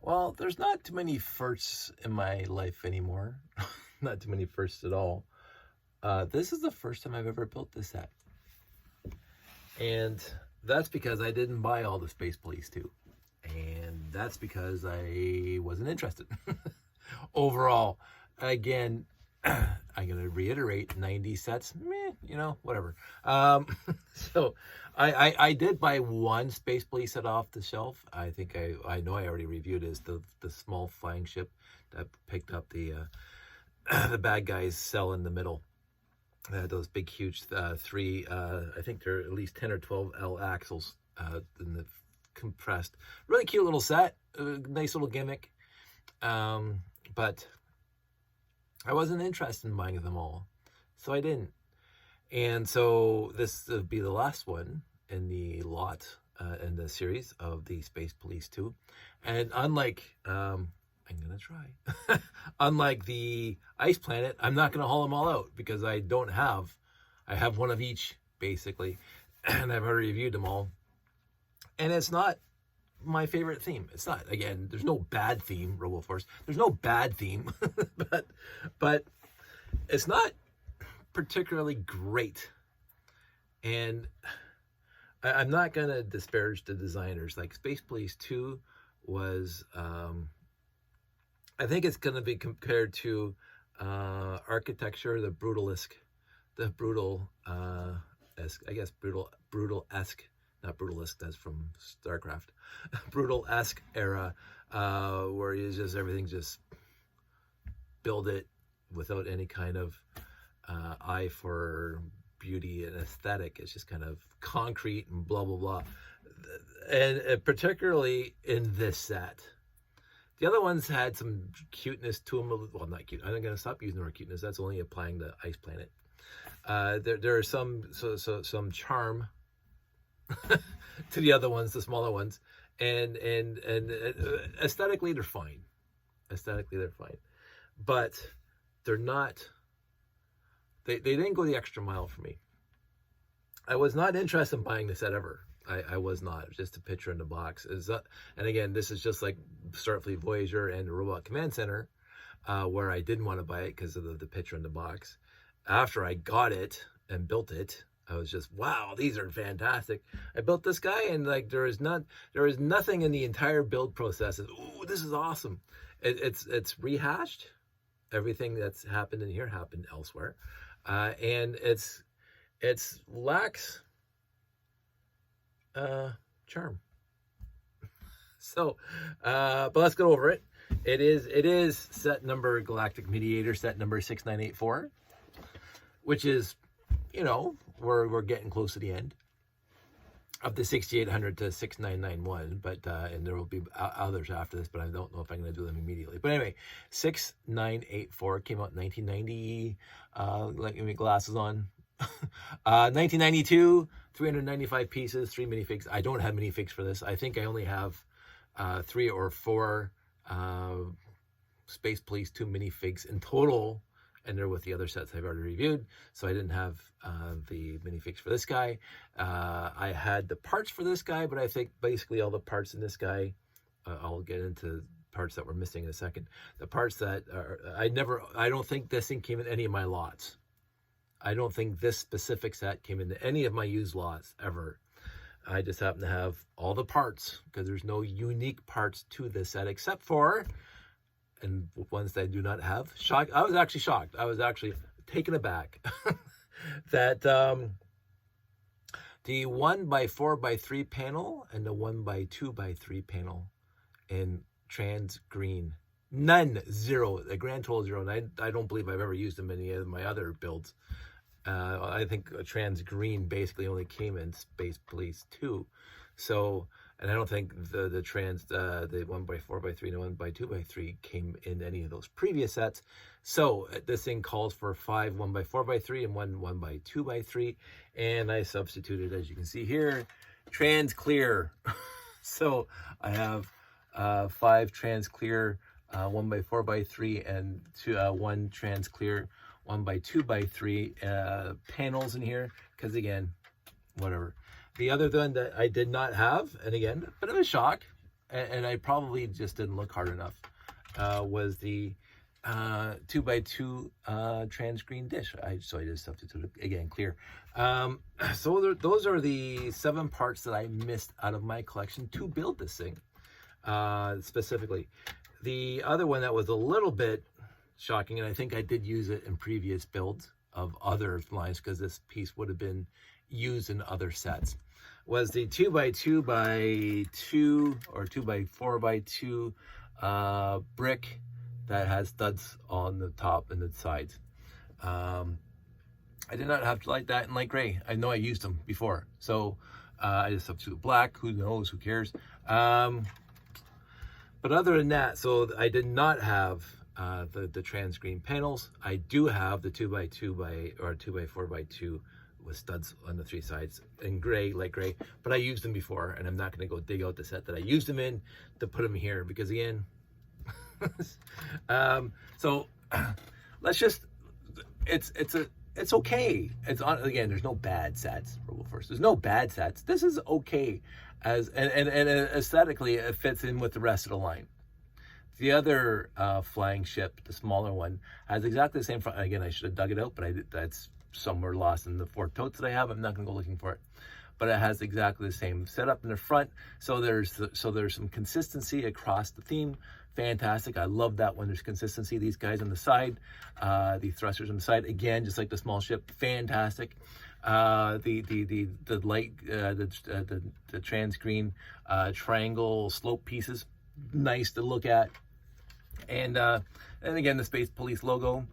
Well, there's not too many firsts in my life anymore. Not too many firsts at all. This is the first time I've ever built this set. And that's because I didn't buy all the Space Police 2. And that's because I wasn't interested. Overall, again, I'm going to reiterate, 90 sets, meh, you know, whatever. So I did buy one Space Police set off the shelf. I think I know I already reviewed it. It's the small flying ship that picked up the bad guys' cell in the middle. Those big, huge three, I think they're at least 10 or 12 L axles in the compressed. Really cute little set, nice little gimmick. But I wasn't interested in buying them all, so I didn't. And so this would be the last one in the lot, in the series of the Space Police 2. And unlike, I'm going to try. Unlike the Ice Planet, I'm not going to haul them all out because I have one of each, basically. And I've already reviewed them all. And it's not my favorite theme. It's not. Again, there's no bad theme, RoboForce. There's no bad theme. but it's not particularly great. And I'm not going to disparage the designers. Like Space Police 2 was... I think it's going to be compared to architecture, the brutal-esque, not brutalesque, that's from StarCraft, brutal-esque era, where you just, everything just build it without any kind of eye for beauty and aesthetic. It's just kind of concrete and blah, blah, blah. And particularly in this set. The other ones had some cuteness to them. Well, not cute. I'm not going to stop using the word cuteness. That's only applying to Ice Planet. There are some charm to the other ones, the smaller ones, and aesthetically they're fine. But they're not. They didn't go the extra mile for me. I was not interested in buying the set ever. I was not. It was just a picture in the box. And again, this is just like Starfleet Voyager and the Robot Command Center, where I didn't want to buy it because of the picture in the box. After I got it and built it, I was just, wow, these are fantastic. I built this guy, and like there is nothing in the entire build process that, ooh, this is awesome. It's rehashed. Everything that's happened in here happened elsewhere, and it's lacks charm. So but let's go over it. It is set number Galactic Mediator, set number 6984, which is, you know, we're getting close to the end of the 6800 to 6991, but and there will be others after this, but I don't know if I'm going to do them immediately. But anyway, 6984 came out in 1990. Let me glasses on. 1992, 395 pieces, 3 minifigs. I don't have minifigs for this. I think I only have 3 or 4 Space Police 2 minifigs in total, and they're with the other sets I've already reviewed, so I didn't have the minifigs for this guy. I had the parts for this guy, but I think basically all the parts in this guy, I'll get into parts that were missing in a second. The parts that I don't think this thing came in any of my lots. I don't think this specific set came into any of my used lots ever. I just happen to have all the parts because there's no unique parts to this set except for, and ones that I do not have. Shocked. I was actually shocked. I was actually taken aback that the 1x4x3 panel and the 1x2x3 panel in trans green. None, zero. The grand total 0. And I don't believe I've ever used them in any of my other builds. I think trans green basically only came in Space Police 2. So, and I don't think the 1x4x3 and 1x2x3 came in any of those previous sets. So this thing calls for 5 1x4x3 and 1 1x2x3. And I substituted, as you can see here, trans clear. So I have 5 trans clear 1x4x3 and 1 trans clear 1x2x3 panels in here, because again, whatever. The other one that I did not have, and again, a bit of a shock, and I probably just didn't look hard enough, was the 2x2 trans green dish. So I just substituted again, clear. So those are the 7 parts that I missed out of my collection to build this thing, specifically. The other one that was a little bit shocking, and I think I did use it in previous builds of other lines because this piece would have been used in other sets, was the 2x2x2 or 2x4x2 brick that has studs on the top and the sides. I did not have to light that in light gray. I know I used them before, so I just substitute black. Who knows? Who cares? But other than that, so I did not have the trans green panels. I do have the 2x2 or 2x4x2 with studs on the 3 sides in gray, light gray. But I used them before, and I'm not going to go dig out the set that I used them in to put them here because again. So let's just, it's okay. It's on, again, there's no bad sets. First, there's no bad sets. This is okay and aesthetically it fits in with the rest of the line. The other flying ship, the smaller one, has exactly the same front. Again, I should have dug it out, but that's somewhere lost in the 4 totes that I have. I'm not gonna go looking for it, but it has exactly the same setup in the front. So there's some consistency across the theme. Fantastic. I love that when there's consistency. These guys on the side, the thrusters on the side, again, just like the small ship, fantastic. The light, the trans green triangle slope pieces, nice to look at. And again, the Space Police logo.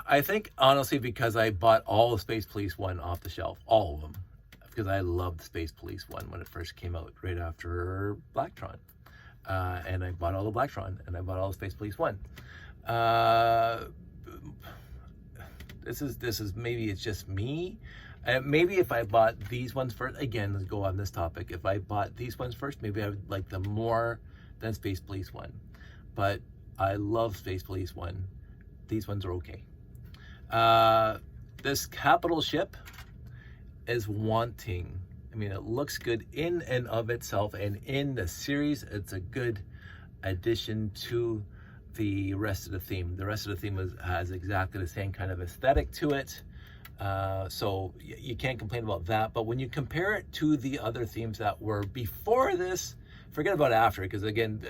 I think honestly because I bought all the Space Police 1 off the shelf, all of them, because I loved Space Police 1 when it first came out right after Blacktron. And I bought all the Blacktron, and I bought all the Space Police 1. This is maybe it's just me. Maybe if I bought these ones first, again, let's go on this topic. If I bought these ones first, maybe I would like them more than Space Police 1. But I love Space Police 1. These ones are okay. This capital ship is wanting. I mean, it looks good in and of itself, and in the series, it's a good addition to the rest of the theme. The rest of the theme has exactly the same kind of aesthetic to it, so you can't complain about that. But when you compare it to the other themes that were before this, forget about after, because again,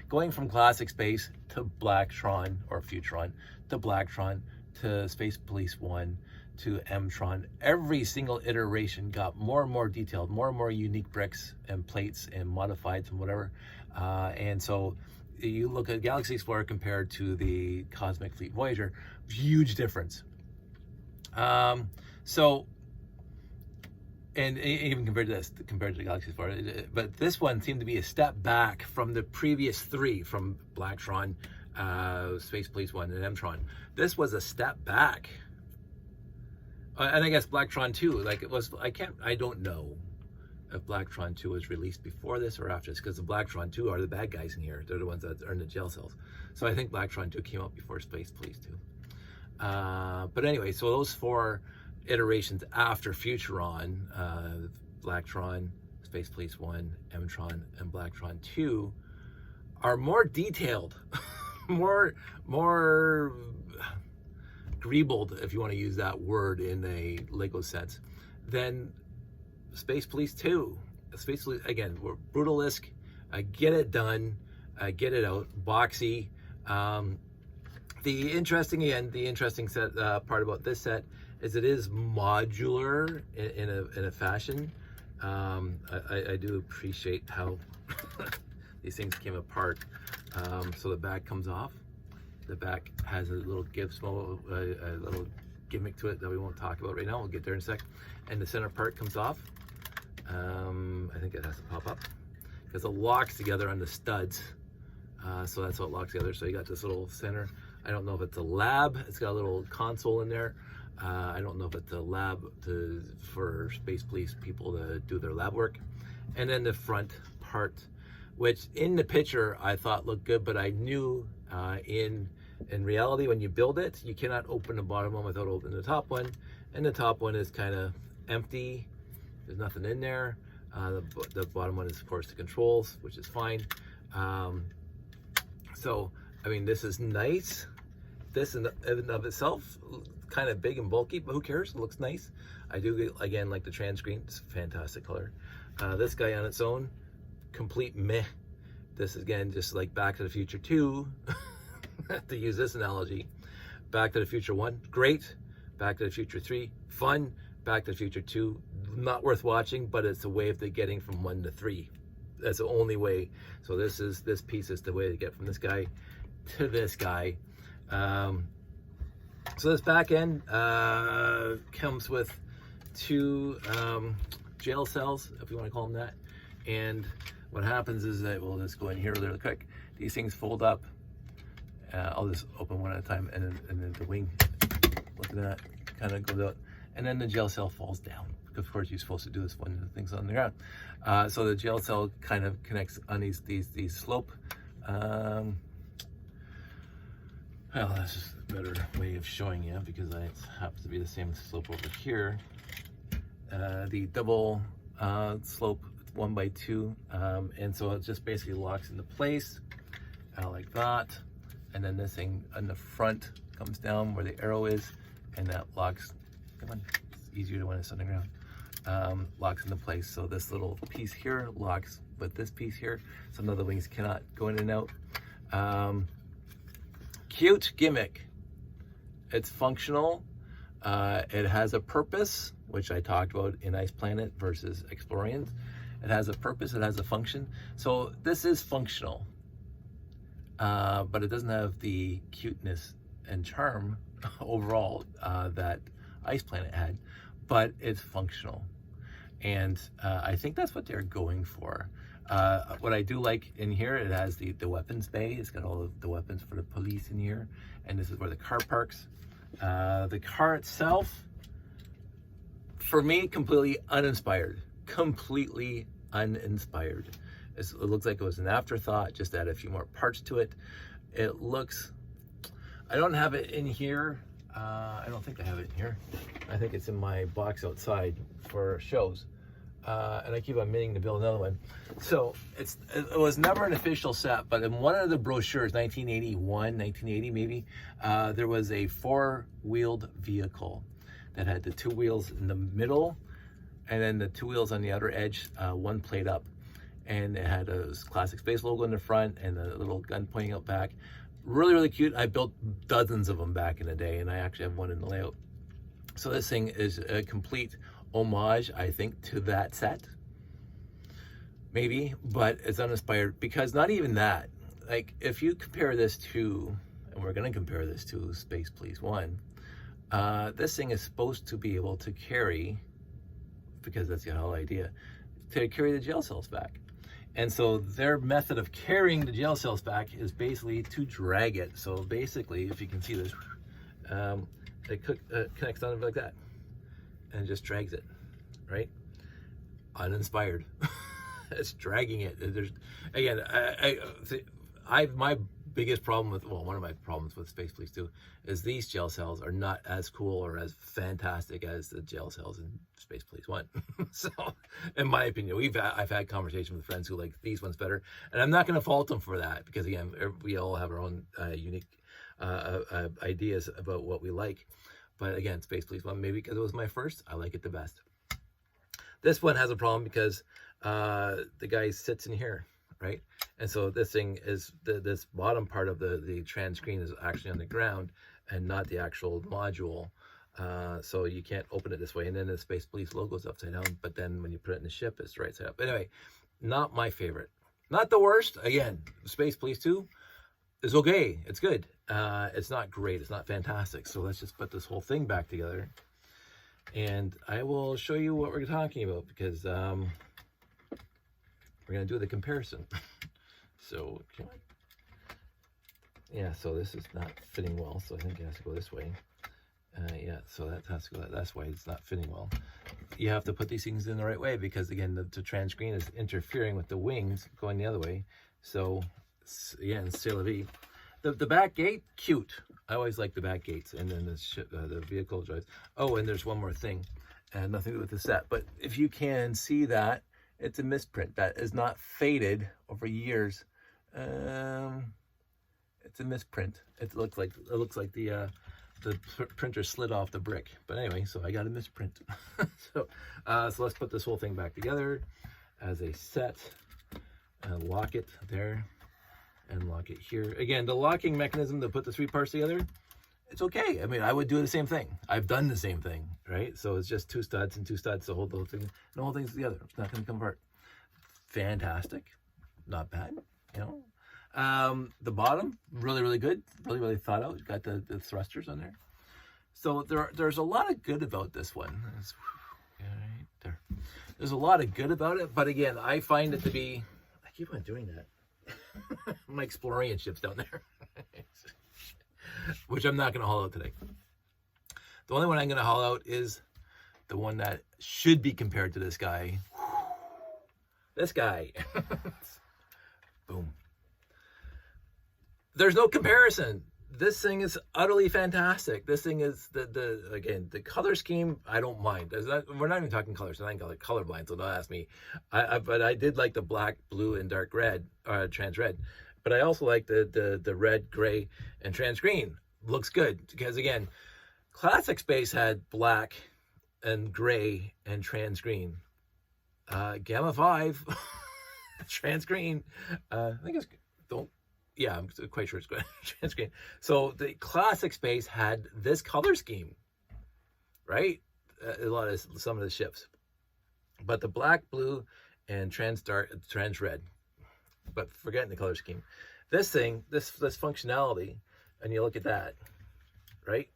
going from Classic Space to Blacktron or Futuron to Blacktron to Space Police 1 to M-Tron, every single iteration got more and more detailed, more and more unique bricks and plates and modifieds and whatever. And so you look at Galaxy Explorer compared to the Cosmic Fleet Voyager, huge difference. So, and even compared to the Galaxy Explorer, but this one seemed to be a step back from the previous 3, from Blacktron, Space Police 1, and M-Tron. This was a step back. And I guess Blacktron 2, like it was, I don't know if Blacktron 2 was released before this or after this, because the Blacktron 2 are the bad guys in here. They're the ones that are in the jail cells. So I think Blacktron 2 came out before Space Police 2. But anyway, so those 4 iterations after Futuron, Blacktron, Space Police 1, M-Tron, and Blacktron 2 are more detailed, more greebled, if you want to use that word in a Lego sense, than Space Police 2. Space Police, again, we're brutalisque, get it done, get it out, boxy. The interesting part about this set is it is modular in a fashion. I do appreciate how these things came apart. So the back comes off. The back has a little a little gimmick to it that we won't talk about right now. We'll get there in a sec. And the center part comes off. I think it has to pop up because it locks together on the studs. So that's how it locks together. So you got this little center. I don't know if it's a lab. It's got a little console in there. I don't know if it's a lab for Space Police people to do their lab work. And then the front part, which in the picture I thought looked good, but I knew in reality when you build it, you cannot open the bottom one without opening the top one. And the top one is kind of empty. There's nothing in there. The bottom one is, of course, the controls, which is fine. So, I mean, this is nice. This in and of itself, kind of big and bulky, but who cares? It looks nice. I do, again, like the trans screen. It's a fantastic color. This guy on its own, complete meh. This is, again, just like Back to the Future 2, to use this analogy. Back to the Future 1, great. Back to the Future 3, fun. Back to the Future 2, not worth watching, but it's a way of getting from 1 to 3. That's the only way. So this piece is the way to get from this guy to this guy. So this back end comes with 2 jail cells, if you want to call them that. And what happens is that, we'll just go in here really quick. These things fold up. I'll just open one at a time, and then the wing, look at that, kind of goes out. And then the jail cell falls down. Of course, you're supposed to do this when the thing's on the ground. So the jail cell kind of connects on these slope. Well, that's just a better way of showing you, because it happens to be the same slope over here. The double slope 1x2, and so it just basically locks into place like that. And then this thing on the front comes down where the arrow is, and that locks. Come on, it's easier to when it's on the ground. Locks into place. So this little piece here locks with this piece here. Some of the wings cannot go in and out. Cute gimmick. It's functional. It has a purpose, which I talked about in Ice Planet versus Explorians. It has a purpose, it has a function. So this is functional, but it doesn't have the cuteness and charm overall that Ice Planet had, but it's functional. And I think that's what they're going for. What I do like in here, it has the weapons bay. It's got all of the weapons for the police in here. And this is where the car parks. The car itself, for me, completely uninspired. Completely uninspired. It looks like it was an afterthought, just add a few more parts to it. It looks, I don't have it in here. I don't think I have it in here. I think it's in my box outside for shows. And I keep on meaning to build another one. So it was never an official set, but in one of the brochures, 1981, 1980 maybe, there was a 4-wheeled vehicle that had the 2 wheels in the middle, and then the 2 wheels on the outer edge, one played up. And it had a classic space logo in the front and a little gun pointing out back. Really, really cute. I built dozens of them back in the day, and I actually have one in the layout. So this thing is a complete homage, I think, to that set. Maybe, but it's uninspired, because not even that. Like, if you compare this to, and we're going to compare this to Space Police 1, this thing is supposed to be able to carry, because that's the whole idea, to carry the jail cells back. And so their method of carrying the jail cells back is basically to drag it. So basically, if you can see this, it connects on it like that and just drags it, right? Uninspired. It's dragging it. There's, again, my biggest problem with, well, one of my problems with Space Police 2 is these jail cells are not as cool or as fantastic as the jail cells in Space Police 1. So, in my opinion, I've had conversations with friends who like these ones better, and I'm not going to fault them for that, because again, we all have our own unique ideas about what we like. But again, Space Police 1, maybe because it was my first, I like it the best. This one has a problem because the guy sits in here, right? And so this thing is, this bottom part of the trans screen is actually on the ground and not the actual module. So you can't open it this way. And then the Space Police logo is upside down, but then when you put it in the ship, it's right side up. Anyway, not my favorite. Not the worst. Again, Space Police 2 is okay. It's good. It's not great. It's not fantastic. So let's just put this whole thing back together. And I will show you what we're talking about, because we're going to do the comparison. So, yeah, so this is not fitting well, so I think it has to go this way. Yeah, so that has to go that's why it's not fitting well. You have to put these things in the right way, because again, the trans screen is interfering with the wings going the other way. So, again, c'est la vie. The back gate, cute. I always like the back gates, and then the vehicle drives. Oh, and there's one more thing, and nothing to do with the set. But if you can see that, It's a misprint that is not faded over years. It's a misprint. It looks like the printer slid off the brick. But anyway, so I got a misprint. So let's put this whole thing back together as a set and lock it there and lock it here. Again, the locking mechanism to put the 3 parts together, it's okay. I mean, I would do the same thing. I've done the same thing, right? So it's just 2 studs and 2 studs to hold the whole thing. And the whole thing's together. It's not going to come apart. Fantastic. Not bad, you know. The bottom, really, really good. Really, really thought out. Got the thrusters on there. So there's a lot of good about this one. Right there. There's a lot of good about it, but again, I find it to be, I keep on doing that. My exploring ships down there. Which I'm not going to haul out today. The only one I'm going to haul out is the one that should be compared to this guy. This guy. Boom. There's no comparison. This thing is utterly fantastic. This thing is again, the color scheme, I don't mind. We're not even talking colors. I'm not colorblind, so don't ask me. But I did like the black, blue, and dark red, trans red. But I also like the red, gray, and trans green. Looks good because again, Classic Space had black and gray and trans green. Gamma 5, trans green. I think it's yeah, I'm quite sure it's trans green. So the Classic Space had this color scheme, right? Some of the ships, but the black, blue, and trans red. But forgetting the color scheme, this thing, this functionality, and you look at that, right?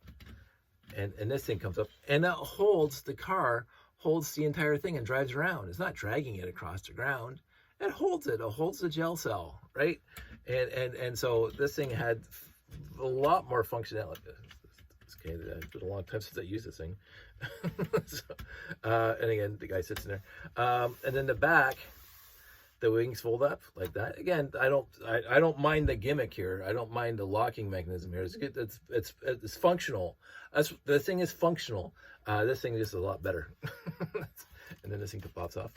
And this thing comes up, and that holds the car, holds the entire thing, and drives around. It's not dragging it across the ground. It holds it. It holds the gel cell, right? And so this thing had a lot more functionality. Okay, it's been a long time since I used this thing. So, and again, the guy sits in there. And then the back, the wings fold up like that. Again, I don't mind the gimmick here. I don't mind the locking mechanism here. It's good. It's functional. The thing is functional. This thing is just a lot better. And then this thing pops off,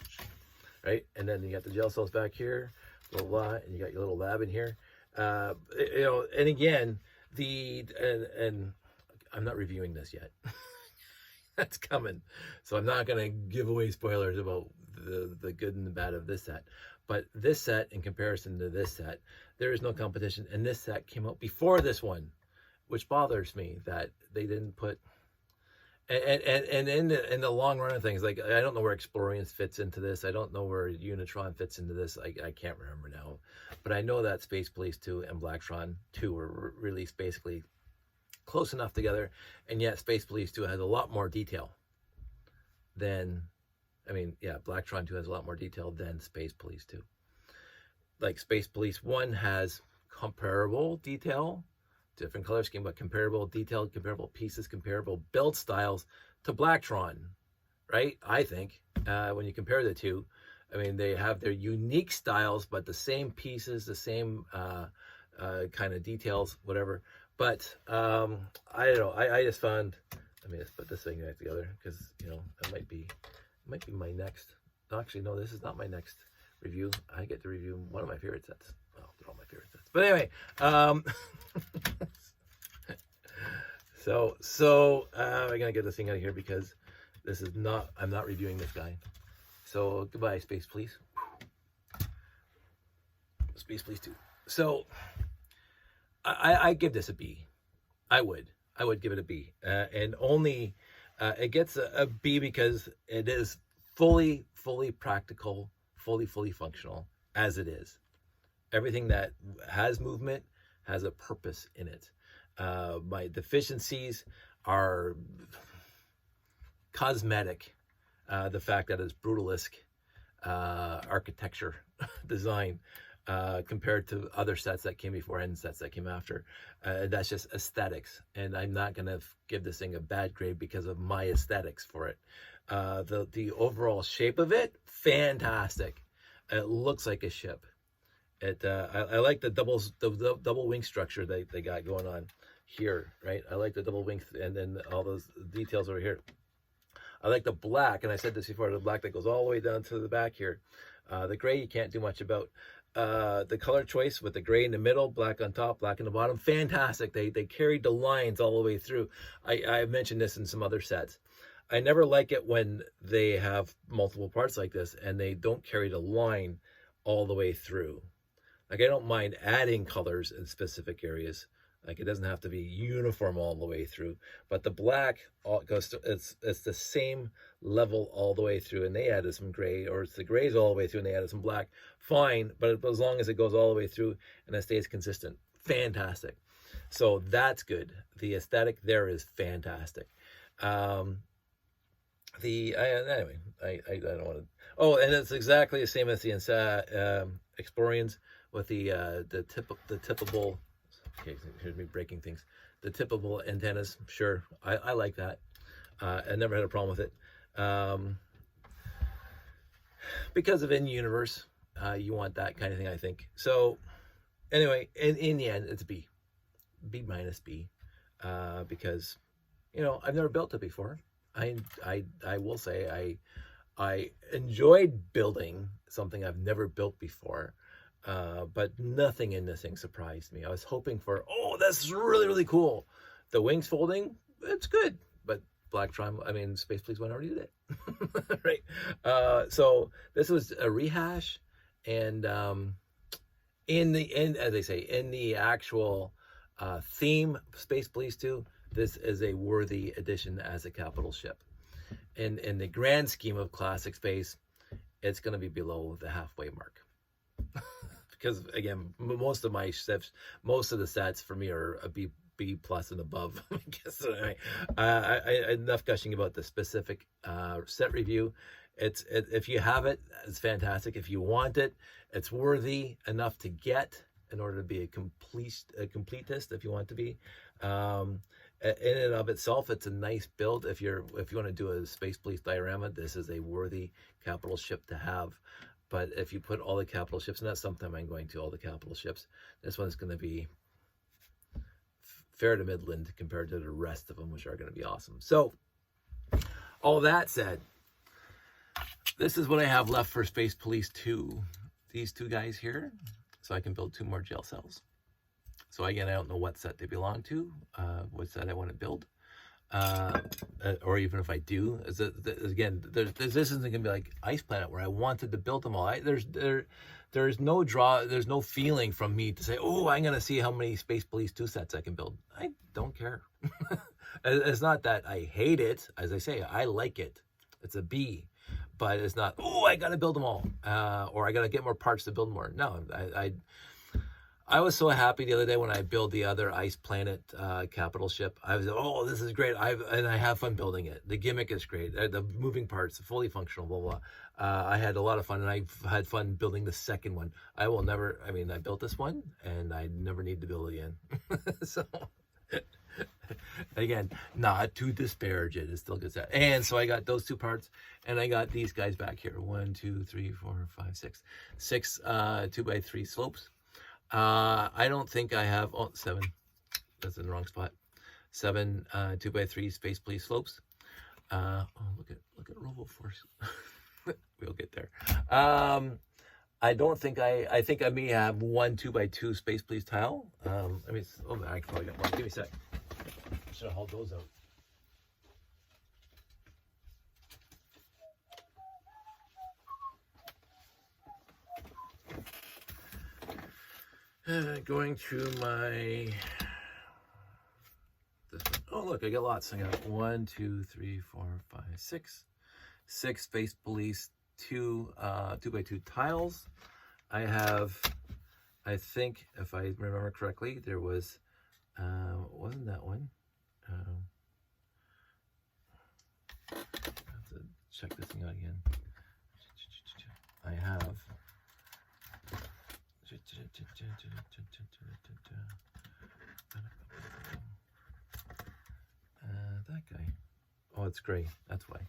right? And then you got the gel cells back here, blah blah, and you got your little lab in here. You know, and again, and I'm not reviewing this yet. That's coming, so I'm not gonna give away spoilers about the good and the bad of this set. But this set, in comparison to this set, there is no competition. And this set came out before this one, which bothers me that they didn't put. And in the long run of things, like I don't know where Explorians fits into this. I don't know where Unitron fits into this. I can't remember now, but I know that Space Police 2 and Blacktron 2 were released basically close enough together, and yet Space Police 2 has a lot more detail than. I mean, yeah, Blacktron 2 has a lot more detail than Space Police 2. Like Space Police 1 has comparable detail, different color scheme, but comparable detail, comparable pieces, comparable build styles to Blacktron, right? I think when you compare the two, I mean, they have their unique styles, but the same pieces, the same kind of details, whatever. But I don't know. I just found. Let me just put this thing back together because you know it might be my next. Actually, no, this is not my next review. I get to review one of my favorite sets. Well, they're all my favorite sets. But anyway, so I'm gonna get this thing out of here because this is not. I'm not reviewing this guy. So goodbye, Space Police. Space Police 2. So I give this a B. I would give it a B, and only. It gets a B because it is fully practical, fully functional as it is. Everything that has movement has a purpose in it. My deficiencies are cosmetic. The fact that it's brutalesque architecture design compared to other sets that came before and sets that came after. That's just aesthetics, and I'm not gonna give this thing a bad grade because of my aesthetics for it. The overall shape of it, fantastic. It looks like a ship. I like the double wing structure they got going on here, right? I like the double wing and then all those details over here. I like the black, and I said this before, the black that goes all the way down to the back here. The gray you can't do much about. The color choice with the gray in the middle, black on top, black in the bottom, fantastic. They carried the lines all the way through. I mentioned this in some other sets. I never like it when they have multiple parts like this and they don't carry the line all the way through. Like, I don't mind adding colors in specific areas. Like, it doesn't have to be uniform all the way through, but the black goes to, it's the same level all the way through, and they added some gray, or it's the grays all the way through and they added some black, fine, but as long as it goes all the way through and it stays consistent, fantastic. So that's good. The aesthetic there is fantastic. Anyway, I don't want to. Oh, and it's exactly the same as the Explorians with the tippable. Okay, here's me breaking things. The tippable antennas, sure, I like that. I never had a problem with it. Because of in-universe, you want that kind of thing, I think. So, anyway, in the end, it's B minus B, because, you know, I've never built it before. I will say I enjoyed building something I've never built before. But nothing in this thing surprised me. I was hoping for, oh, that's really, really cool. The wings folding, it's good. But Space Police 1 already did it. Right? So this was a rehash. And in as they say, in the actual theme, Space Police 2, this is a worthy addition as a capital ship. In the grand scheme of classic space, it's going to be below the halfway mark. Because again, most of the sets for me are a B plus and above. I guess. Anyway, enough gushing about the specific set review. If you have it, it's fantastic. If you want it, it's worthy enough to get in order to be a completist. If you want to be, in and of itself, it's a nice build. If you want to do a Space Police diorama, this is a worthy capital ship to have. But if you put all the capital ships, and that's sometime I'm going to all the capital ships, this one's going to be fair to Midland compared to the rest of them, which are going to be awesome. So, all that said, this is what I have left for Space Police 2. These two guys here, so I can build 2 more jail cells. So again, I don't know what set they belong to, what set I want to build. Or even if I do, again, this isn't going to be like Ice Planet where I wanted to build them all. There's no feeling from me to say, oh, I'm going to see how many Space Police 2 sets I can build. I don't care. It's not that I hate it. As I say, I like it. It's a B, but it's not, oh, I got to build them all, or I got to get more parts to build more. No, I was so happy the other day when I built the other Ice Planet capital ship. I was, oh, this is great. I have fun building it. The gimmick is great. The moving parts, fully functional, blah, blah. I had a lot of fun, and I've had fun building the second one. I built this one, and I never need to build it again. So, again, not to disparage it. It's still good set. And so I got those 2 parts, and I got these guys back here. 1, 2, 3, 4, 5, 6. 6 2x3 slopes. I don't think I have, 7, that's in the wrong spot. 7 2x3 Space Police slopes. Look at RoboForce. We'll get there. I don't think I think I may have 1 2x2 Space Police tile. I probably got one. Give me a sec. Should have hauled those out. Going through my this one. Oh, look, I got lots. I got 1 2 3 4 5 6 Space Police 2 2x2 tiles. I have, I think if I remember correctly, there was wasn't that one? I have to check this thing out again. I have that guy. Oh, it's gray. That's why.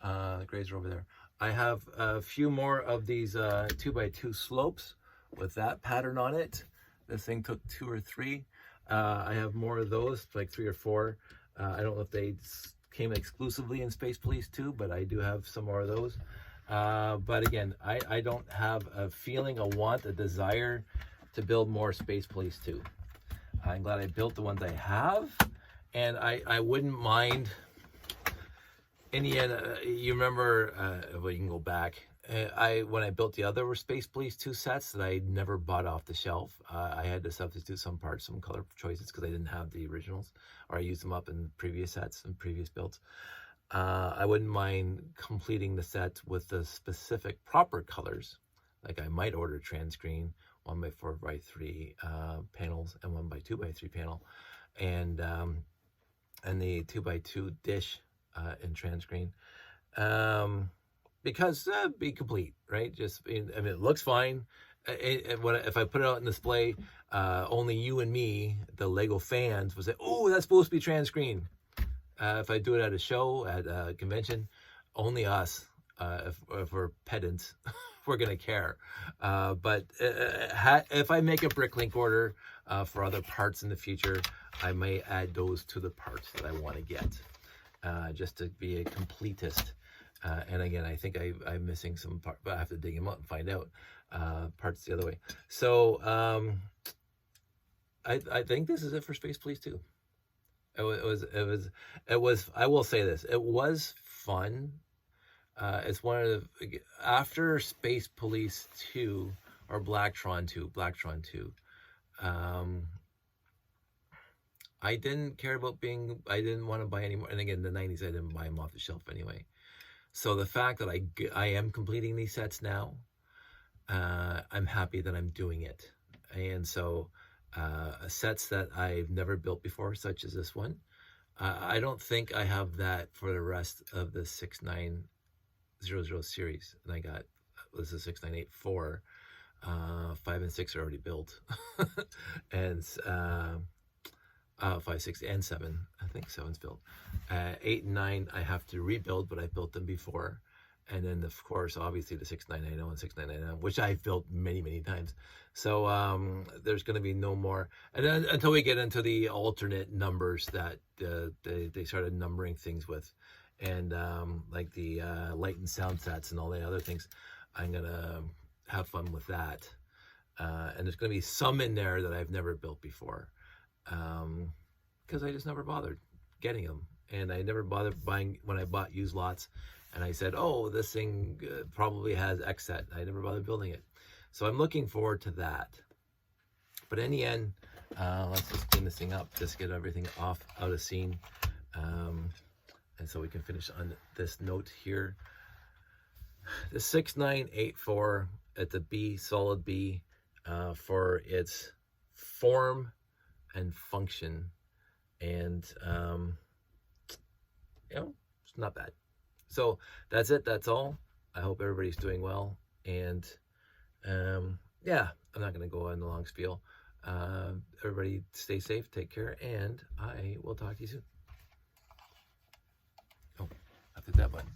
The grays are over there. I have a few more of these 2x2 slopes with that pattern on it. This thing took 2 or 3. I have more of those, like 3 or 4. I don't know if they came exclusively in Space Police 2, but I do have some more of those. But again, I don't have a feeling, a want, a desire to build more Space Police 2. I'm glad I built the ones I have, and I wouldn't mind. In the end, you remember, well, you can go back. When I built the other Space Police 2 sets that I never bought off the shelf, I had to substitute some parts, some color choices, because I didn't have the originals, or I used them up in previous sets and previous builds. I wouldn't mind completing the set with the specific proper colors. Like I might order transcreen, 1x4x3 panels and 1x2x3 panel, and the 2x2 dish in transcreen, because be complete, right? Just, I mean, it looks fine. If I put it out in display, only you and me, the Lego fans, would say, "Oh, that's supposed to be transcreen." If I do it at a show, at a convention, only us, if we're pedants, we're gonna care. But if I make a Bricklink order for other parts in the future, I may add those to the parts that I want to get, just to be a completist. And again, I think I'm missing some parts, but I have to dig them up and find out parts the other way. So I think this is it for Space Police 2. It was. I will say this. It was fun. It's one of the, after Space Police 2 or Blacktron 2. I didn't care about I didn't want to buy any more. And again, in the 90s, I didn't buy them off the shelf anyway. So the fact that I am completing these sets now, I'm happy that I'm doing it. And so sets that I've never built before, such as this one, I don't think I have that for the rest of the 6900 series. And I got, this is 6984, 5 and 6 are already built. And 5, 6, and 7, I think 7's built. 8 and 9 I have to rebuild, but I built them before. And then, of course, obviously the 6990 and 6999, which I've built many, many times. So there's going to be no more. And then until we get into the alternate numbers that they started numbering things with. And like the light and sound sets and all the other things, I'm going to have fun with that. And there's going to be some in there that I've never built before. Because I just never bothered getting them. And I never bothered buying when I bought used lots. And I said, oh, this thing probably has X set. I never bothered building it. So I'm looking forward to that. But in the end, let's just clean this thing up. Just get everything out of scene. And so we can finish on this note here. The 6984 at the B, solid B, for its form and function. And, you know, it's not bad. So that's it. That's all. I hope everybody's doing well. And yeah, I'm not going to go on the long spiel. Everybody stay safe, take care, and I will talk to you soon. Oh, I clicked that button.